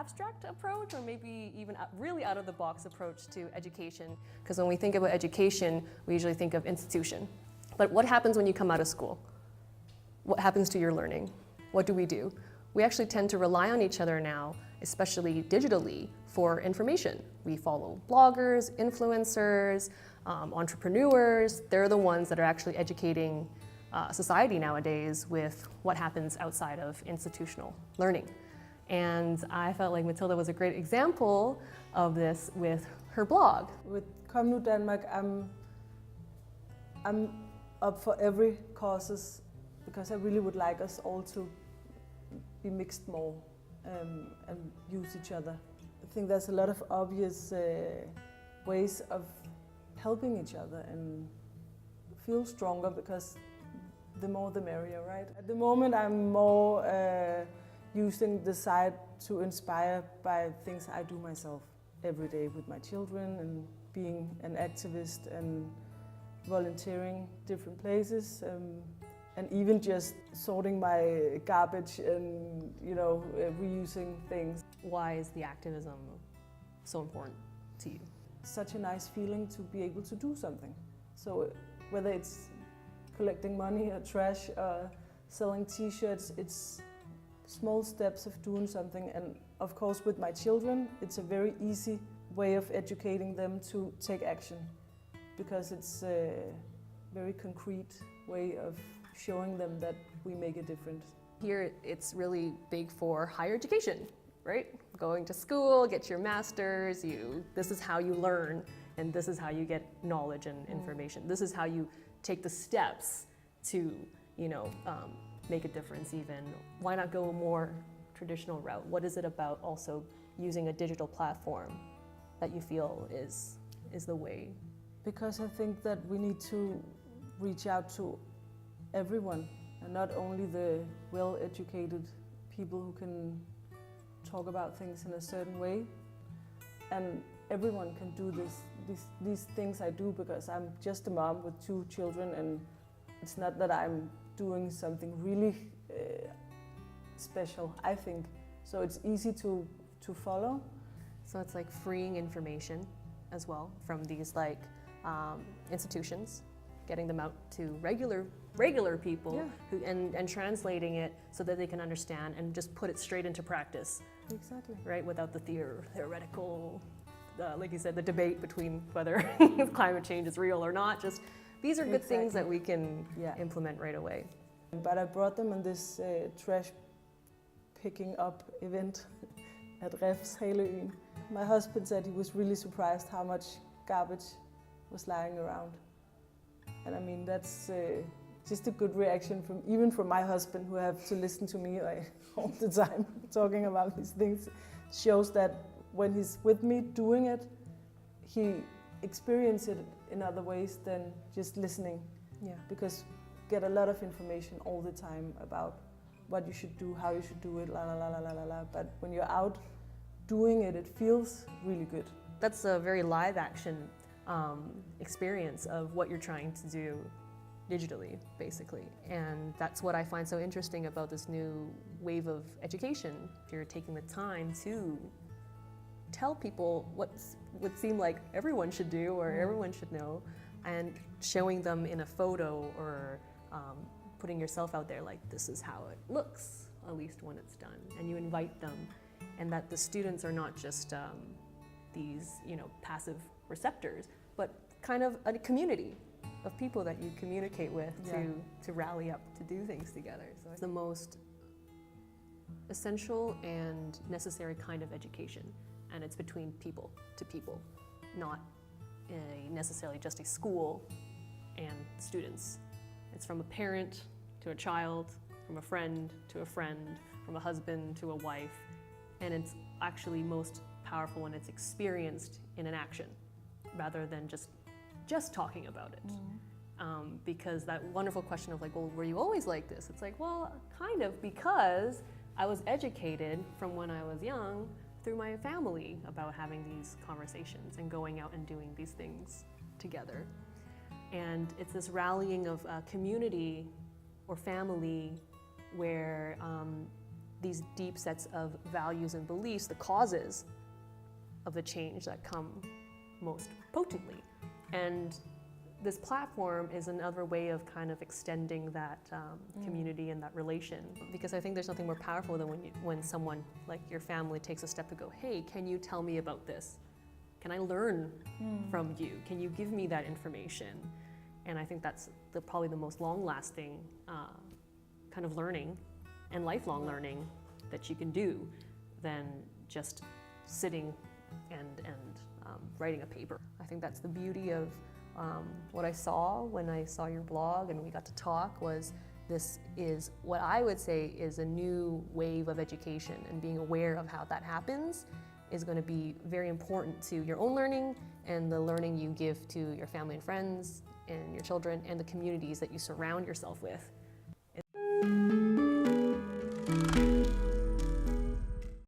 abstract approach, or maybe even a really out-of-the-box approach to education. Because when we think about education, we usually think of institution. But what happens when you come out of school? What happens to your learning? What do? We actually tend to rely on each other now, especially digitally, for information. We follow bloggers, influencers, entrepreneurs. They're the ones that are actually educating society nowadays with what happens outside of institutional learning. And I felt like Matilde was a great example of this with her blog. With Kom Nu Danmark, I'm up for every causes because I really would like us all to be mixed more and use each other. I think there's a lot of obvious ways of helping each other and feel stronger, because the more the merrier, right? At the moment I'm more using the site to inspire by things I do myself every day with my children, and being an activist and volunteering different places, and even just sorting my garbage and reusing things. Why is the activism so important to you? Such a nice feeling to be able to do something. So whether it's collecting money or trash or selling t-shirts, it's small steps of doing something. And of course with my children, it's a very easy way of educating them to take action, because it's a very concrete way of showing them that we make a difference. Here it's really big for higher education, right? Going to school, get your master's, this is how you learn, and this is how you get knowledge and information. This is how you take the steps to, make a difference even. Why not go a more traditional route? What is it about also using a digital platform that you feel is the way? Because I think that we need to reach out to everyone, and not only the well-educated people who can talk about things in a certain way. And everyone can do these things I do, because I'm just a mom with 2 children, and it's not that I'm doing something really special, I think. So it's easy to follow. So it's like freeing information as well from these institutions, getting them out to regular people, and translating it so that they can understand and just put it straight into practice. Exactly. Right, without the theoretical, like you said, the debate between whether climate change is real or not. Just these are good things that we can implement right away. But I brought them on this trash picking up event at Refshaleøen. My husband said he was really surprised how much garbage was lying around. And I mean, that's just a good reaction even from my husband, who have to listen to me all the time talking about these things. Shows that when he's with me doing it, he experiences it in other ways than just listening. Yeah. Because get a lot of information all the time about what you should do, how you should do it, la la la la la la la. But when you're out doing it, it feels really good. That's a very live action experience of what you're trying to do digitally, basically. And that's what I find so interesting about this new wave of education. You're taking the time to tell people what would seem like everyone should do or everyone should know, and showing them in a photo or putting yourself out there like, this is how it looks, at least when it's done. And you invite them, and that the students are not just these passive receptors, but kind of a community of people that you communicate with to rally up to do things together. So it's the most essential and necessary kind of education, and it's between people to people, not necessarily just a school and students. It's from a parent to a child, from a friend to a friend, from a husband to a wife, and it's actually most powerful when it's experienced in an action rather than just talking about it. Because that wonderful question of like, well, were you always like this? It's like, well, kind of, because I was educated from when I was young through my family about having these conversations and going out and doing these things together. And it's this rallying of community or family where these deep sets of values and beliefs, the causes of the change that come most potently. And this platform is another way of kind of extending that community and that relation. Because I think there's nothing more powerful than when someone like your family takes a step to go, hey, can you tell me about this? Can I learn from you? Can you give me that information? And I think that's probably the most long-lasting kind of learning and lifelong learning that you can do than just sitting and writing a paper. I think that's the beauty of what I saw when I saw your blog and we got to talk was this is what I would say is a new wave of education, and being aware of how that happens is going to be very important to your own learning and the learning you give to your family and friends and your children and the communities that you surround yourself with.